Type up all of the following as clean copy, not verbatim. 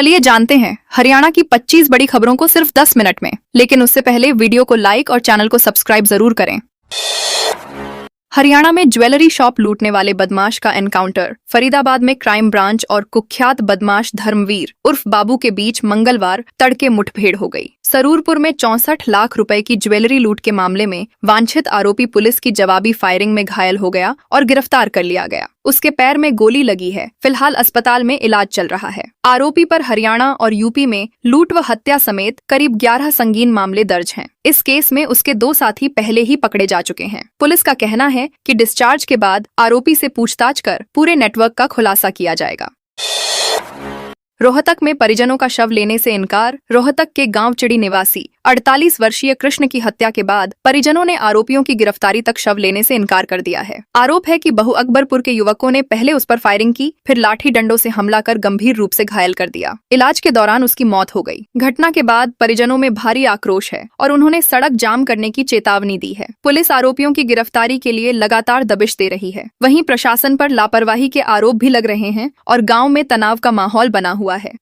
चलिए जानते हैं हरियाणा की 25 बड़ी खबरों को सिर्फ 10 मिनट में। लेकिन उससे पहले वीडियो को लाइक और चैनल को सब्सक्राइब जरूर करें। हरियाणा में ज्वेलरी शॉप लूटने वाले बदमाश का एनकाउंटर। फरीदाबाद में क्राइम ब्रांच और कुख्यात बदमाश धर्मवीर उर्फ बाबू के बीच मंगलवार तड़के मुठभेड़ हो गई। सरूरपुर में 64 लाख रुपए की ज्वेलरी लूट के मामले में वांछित आरोपी पुलिस की जवाबी फायरिंग में घायल हो गया और गिरफ्तार कर लिया गया। उसके पैर में गोली लगी है, फिलहाल अस्पताल में इलाज चल रहा है। आरोपी पर हरियाणा और यूपी में लूट व हत्या समेत करीब 11 संगीन मामले दर्ज हैं। इस केस में उसके 2 साथी पहले ही पकड़े जा चुके हैं। पुलिस का कहना है कि डिस्चार्ज के बाद आरोपी से पूछताछ कर पूरे नेटवर्क का खुलासा किया जाएगा। रोहतक में परिजनों का शव लेने से इनकार। रोहतक के गांव चिड़ी निवासी 48 वर्षीय कृष्ण की हत्या के बाद परिजनों ने आरोपियों की गिरफ्तारी तक शव लेने से इनकार कर दिया है। आरोप है कि बहु अकबरपुर के युवकों ने पहले उस पर फायरिंग की, फिर लाठी डंडों से हमला कर गंभीर रूप से घायल कर दिया। इलाज के दौरान उसकी मौत हो गई। घटना के बाद परिजनों में भारी आक्रोश है और उन्होंने सड़क जाम करने की चेतावनी दी है। पुलिस आरोपियों की गिरफ्तारी के लिए लगातार दबिश दे रही है। वहीं प्रशासन पर लापरवाही के आरोप भी लग रहे हैं और गाँव में तनाव का माहौल बना हुआ है।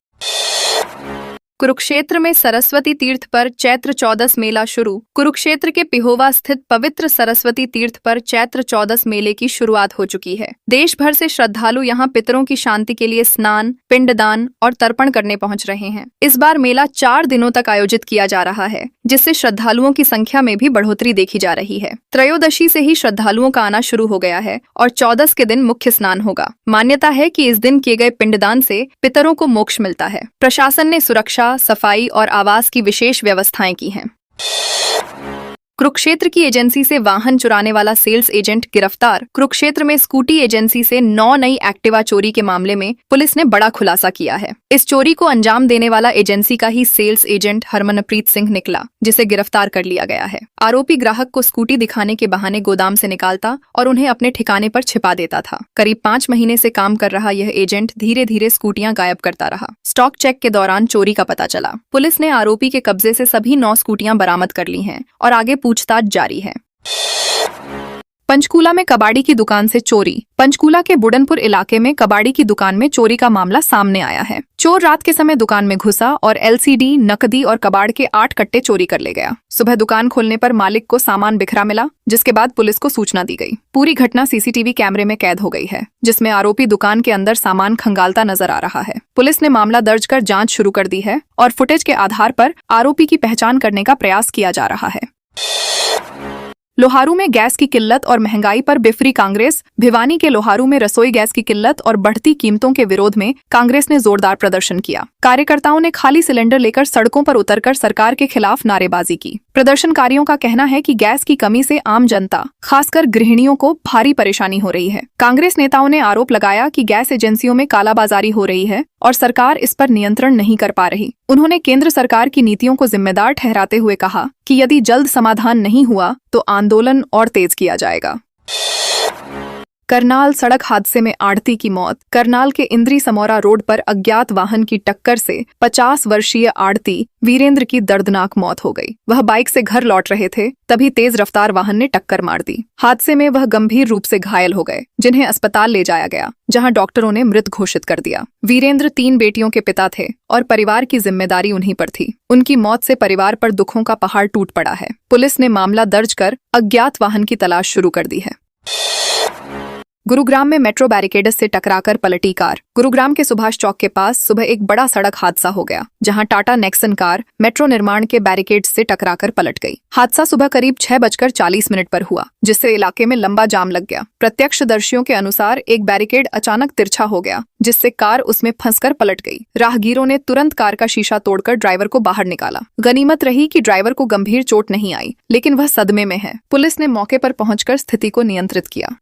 कुरुक्षेत्र में सरस्वती तीर्थ पर चैत्र चौदस मेला शुरू। कुरुक्षेत्र के पिहोवा स्थित पवित्र सरस्वती तीर्थ पर चैत्र चौदस मेले की शुरुआत हो चुकी है। देश भर से श्रद्धालु यहां पितरों की शांति के लिए स्नान, पिंडदान और तर्पण करने पहुंच रहे हैं। इस बार मेला 4 दिनों तक आयोजित किया जा रहा है, जिससे श्रद्धालुओं की संख्या में भी बढ़ोतरी देखी जा रही है। त्रयोदशी से ही श्रद्धालुओं का आना शुरू हो गया है और 14 के दिन मुख्य स्नान होगा। मान्यता है कि इस दिन किए गए पिंडदान से पितरों को मोक्ष मिलता है। प्रशासन ने सुरक्षा, सफाई और आवास की विशेष व्यवस्थाएं की हैं। कुरुक्षेत्र की एजेंसी से वाहन चुराने वाला सेल्स एजेंट गिरफ्तार। कुरुक्षेत्र में स्कूटी एजेंसी से 9 नई एक्टिवा चोरी के मामले में पुलिस ने बड़ा खुलासा किया है। इस चोरी को अंजाम देने वाला एजेंसी का ही सेल्स एजेंट हरमनप्रीत सिंह निकला, जिसे गिरफ्तार कर लिया गया है। आरोपी ग्राहक को स्कूटी दिखाने के बहाने गोदाम से निकालता और उन्हें अपने ठिकाने पर छिपा देता था। करीब 5 महीने से काम कर रहा यह एजेंट धीरे धीरे स्कूटियां गायब करता रहा। स्टॉक चेक के दौरान चोरी का पता चला। पुलिस ने आरोपी के कब्जे से सभी 9 स्कूटियां बरामद कर ली हैं और आगे पूछताछ जारी है। पंचकूला में कबाड़ी की दुकान से चोरी। पंचकूला के बुडनपुर इलाके में कबाड़ी की दुकान में चोरी का मामला सामने आया है। चोर रात के समय दुकान में घुसा और एलसीडी, नकदी और कबाड़ के 8 कट्टे चोरी कर ले गया। सुबह दुकान खोलने पर मालिक को सामान बिखरा मिला, जिसके बाद पुलिस को सूचना दी गई। पूरी घटना सीसीटीवी कैमरे में कैद हो गई है, जिसमें आरोपी दुकान के अंदर सामान खंगालता नजर आ रहा है। पुलिस ने मामला दर्ज कर जाँच शुरू कर दी है और फुटेज के आधार पर आरोपी की पहचान करने का प्रयास किया जा रहा है। लोहारू में गैस की किल्लत और महंगाई पर बिफरी कांग्रेस। भिवानी के लोहारू में रसोई गैस की किल्लत और बढ़ती कीमतों के विरोध में कांग्रेस ने जोरदार प्रदर्शन किया। कार्यकर्ताओं ने खाली सिलेंडर लेकर सड़कों पर उतरकर सरकार के खिलाफ नारेबाजी की। प्रदर्शनकारियों का कहना है कि गैस की कमी से आम जनता, खासकर गृहिणियों को भारी परेशानी हो रही है। कांग्रेस नेताओं ने आरोप लगाया कि गैस एजेंसियों में कालाबाजारी हो रही है और सरकार इस पर नियंत्रण नहीं कर पा रही। उन्होंने केंद्र सरकार की नीतियों को जिम्मेदार ठहराते हुए कहा कि यदि जल्द समाधान नहीं हुआ तो आंदोलन और तेज किया जाएगा। करनाल सड़क हादसे में आढ़ती की मौत। करनाल के इंद्री समौरा रोड पर अज्ञात वाहन की टक्कर से 50 वर्षीय आढ़ती वीरेंद्र की दर्दनाक मौत हो गई। वह बाइक से घर लौट रहे थे, तभी तेज रफ्तार वाहन ने टक्कर मार दी। हादसे में वह गंभीर रूप से घायल हो गए, जिन्हें अस्पताल ले जाया गया, जहां डॉक्टरों ने मृत घोषित कर दिया। वीरेंद्र 3 बेटियों के पिता थे और परिवार की जिम्मेदारी उन्हीं पर थी। उनकी मौत से परिवार पर दुखों का पहाड़ टूट पड़ा है। पुलिस ने मामला दर्ज कर अज्ञात वाहन की तलाश शुरू कर दी है। गुरुग्राम में मेट्रो बैरिकेड्स से टकराकर पलटी कार। गुरुग्राम के सुभाष चौक के पास सुबह एक बड़ा सड़क हादसा हो गया, जहां टाटा नेक्सन कार मेट्रो निर्माण के बैरिकेड्स से टकराकर पलट गई। हादसा सुबह करीब 6:40 पर हुआ, जिससे इलाके में लंबा जाम लग गया। प्रत्यक्षदर्शियों के अनुसार एक बैरिकेड अचानक तिरछा हो गया, जिससे कार उसमें फंसकर पलट गई। राहगीरों ने तुरंत कार का शीशा तोड़कर ड्राइवर को बाहर निकाला। गनीमत रही कि ड्राइवर को गंभीर चोट नहीं आई, लेकिन वह सदमे में है। पुलिस ने मौके पर पहुंचकर स्थिति को नियंत्रित किया।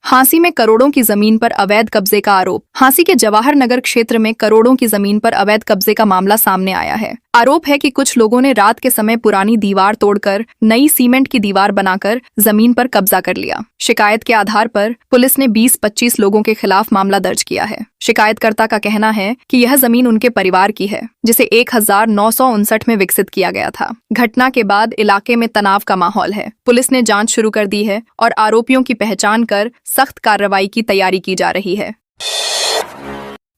हांसी में करोड़ों की जमीन पर अवैध कब्जे का आरोप। हांसी के जवाहर नगर क्षेत्र में करोड़ों की जमीन पर अवैध कब्जे का मामला सामने आया है। आरोप है कि कुछ लोगों ने रात के समय पुरानी दीवार तोड़कर नई सीमेंट की दीवार बनाकर जमीन पर कब्जा कर लिया। शिकायत के आधार पर पुलिस ने 20-25 लोगों के खिलाफ मामला दर्ज किया है। शिकायतकर्ता का कहना है कि यह जमीन उनके परिवार की है, जिसे 1959 में विकसित किया गया था। घटना के बाद इलाके में तनाव का माहौल है। पुलिस ने जांच शुरू कर दी है और आरोपियों की पहचान कर सख्त कार्रवाई की तैयारी की जा रही है।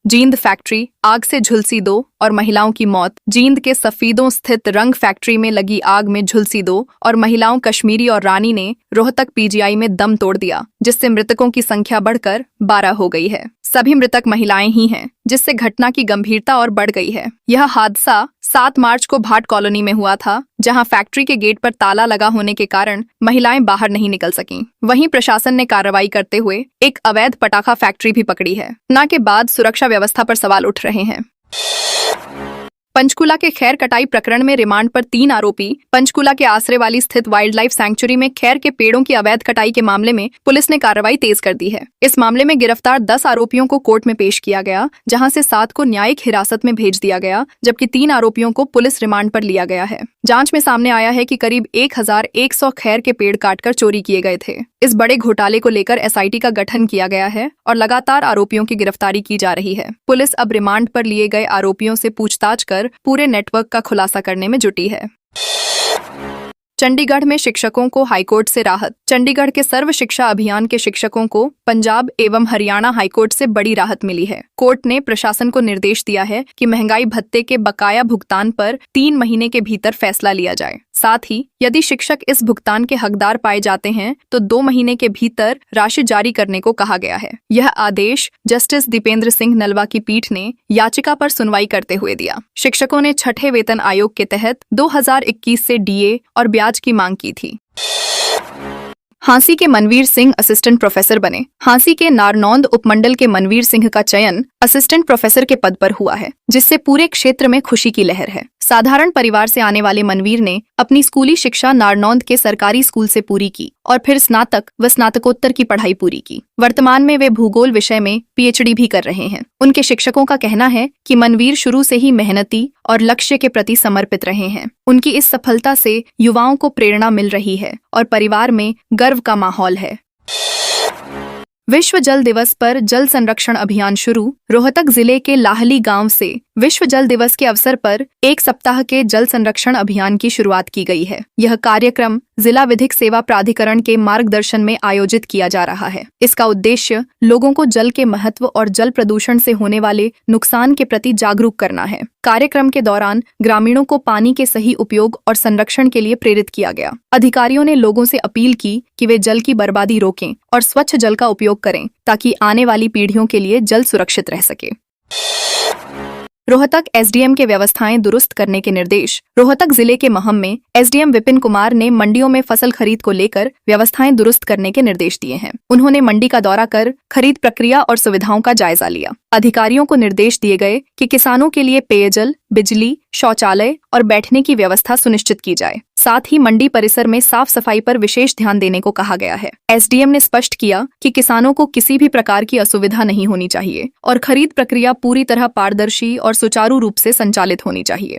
जींद फैक्ट्री, आग से झुलसी 2 और महिलाओं की मौत। जींद के सफीदों स्थित रंग फैक्ट्री में लगी आग में झुलसी 2 और महिलाओं कश्मीरी और रानी ने रोहतक पीजीआई में दम तोड़ दिया, जिससे मृतकों की संख्या बढ़कर 12 हो गई है। सभी मृतक महिलाएं ही हैं, जिससे घटना की गंभीरता और बढ़ गई है। यह हादसा 7 मार्च को भाट कॉलोनी में हुआ था, जहां फैक्ट्री के गेट पर ताला लगा होने के कारण महिलाएं बाहर नहीं निकल सकीं। वहीं प्रशासन ने कार्रवाई करते हुए एक अवैध पटाखा फैक्ट्री भी पकड़ी है। घटना के बाद सुरक्षा व्यवस्था पर सवाल उठ रहे हैं। पंचकुला के खैर कटाई प्रकरण में रिमांड पर 3 आरोपी। पंचकुला के आसरेवाली स्थित वाइल्ड लाइफ सैंक्चुरी में खैर के पेड़ों की अवैध कटाई के मामले में पुलिस ने कार्रवाई तेज कर दी है। इस मामले में गिरफ्तार 10 आरोपियों को कोर्ट में पेश किया गया, जहां से 7 को न्यायिक हिरासत में भेज दिया गया, जबकि 3 आरोपियों को पुलिस रिमांड पर लिया गया है। जांच में सामने आया है कि करीब 1100 खैर के पेड़ काटकर चोरी किए गए थे। इस बड़े घोटाले को लेकर एसआईटी का गठन किया गया है और लगातार आरोपियों की गिरफ्तारी की जा रही है। पुलिस अब रिमांड पर लिए गए आरोपियों से पूछताछ कर पूरे नेटवर्क का खुलासा करने में जुटी है। चंडीगढ़ में शिक्षकों को हाईकोर्ट से राहत। चंडीगढ़ के सर्व शिक्षा अभियान के शिक्षकों को पंजाब एवं हरियाणा हाईकोर्ट से बड़ी राहत मिली है। कोर्ट ने प्रशासन को निर्देश दिया है कि महंगाई भत्ते के बकाया भुगतान पर 3 महीने के भीतर फैसला लिया जाए। साथ ही यदि शिक्षक इस भुगतान के हकदार पाए जाते हैं तो 2 महीने के भीतर राशि जारी करने को कहा गया है। यह आदेश जस्टिस दीपेंद्र सिंह नलवा की पीठ ने याचिका पर सुनवाई करते हुए दिया। शिक्षकों ने 6ठे वेतन आयोग के तहत 2021 से डीए और ब्याज की मांग की थी। हांसी के मनवीर सिंह असिस्टेंट प्रोफेसर बने। हांसी के नारनौंद उपमंडल के मनवीर सिंह का चयन असिस्टेंट प्रोफेसर के पद पर हुआ है, जिससे पूरे क्षेत्र में खुशी की लहर है। साधारण परिवार से आने वाले मनवीर ने अपनी स्कूली शिक्षा नारनौंद के सरकारी स्कूल से पूरी की और फिर स्नातक व स्नातकोत्तर की पढ़ाई पूरी की। वर्तमान में वे भूगोल विषय में पीएचडी भी कर रहे हैं। उनके शिक्षकों का कहना है कि मनवीर शुरू से ही मेहनती और लक्ष्य के प्रति समर्पित रहे हैं। उनकी इस सफलता से युवाओं को प्रेरणा मिल रही है और परिवार में गर्व का माहौल है। विश्व जल दिवस पर जल संरक्षण अभियान शुरू। रोहतक जिले के लाहली गांव से विश्व जल दिवस के अवसर पर 1 सप्ताह के जल संरक्षण अभियान की शुरुआत की गई है। यह कार्यक्रम जिला विधिक सेवा प्राधिकरण के मार्गदर्शन में आयोजित किया जा रहा है। इसका उद्देश्य लोगों को जल के महत्व और जल प्रदूषण से होने वाले नुकसान के प्रति जागरूक करना है। कार्यक्रम के दौरान ग्रामीणों को पानी के सही उपयोग और संरक्षण के लिए प्रेरित किया गया। अधिकारियों ने लोगों से अपील की कि वे जल की बर्बादी रोकें और स्वच्छ जल का उपयोग करें, ताकि आने वाली पीढ़ियों के लिए जल सुरक्षित रह सके। रोहतक एसडीएम के व्यवस्थाएं दुरुस्त करने के निर्देश। रोहतक जिले के महम में एसडीएम विपिन कुमार ने मंडियों में फसल खरीद को लेकर व्यवस्थाएं दुरुस्त करने के निर्देश दिए हैं। उन्होंने मंडी का दौरा कर खरीद प्रक्रिया और सुविधाओं का जायजा लिया। अधिकारियों को निर्देश दिए गए कि किसानों के लिए पेयजल, बिजली, शौचालय और बैठने की व्यवस्था सुनिश्चित की जाए। साथ ही मंडी परिसर में साफ सफाई पर विशेष ध्यान देने को कहा गया है। एसडीएम ने स्पष्ट किया कि किसानों को किसी भी प्रकार की असुविधा नहीं होनी चाहिए और खरीद प्रक्रिया पूरी तरह पारदर्शी और सुचारू रूप से संचालित होनी चाहिए।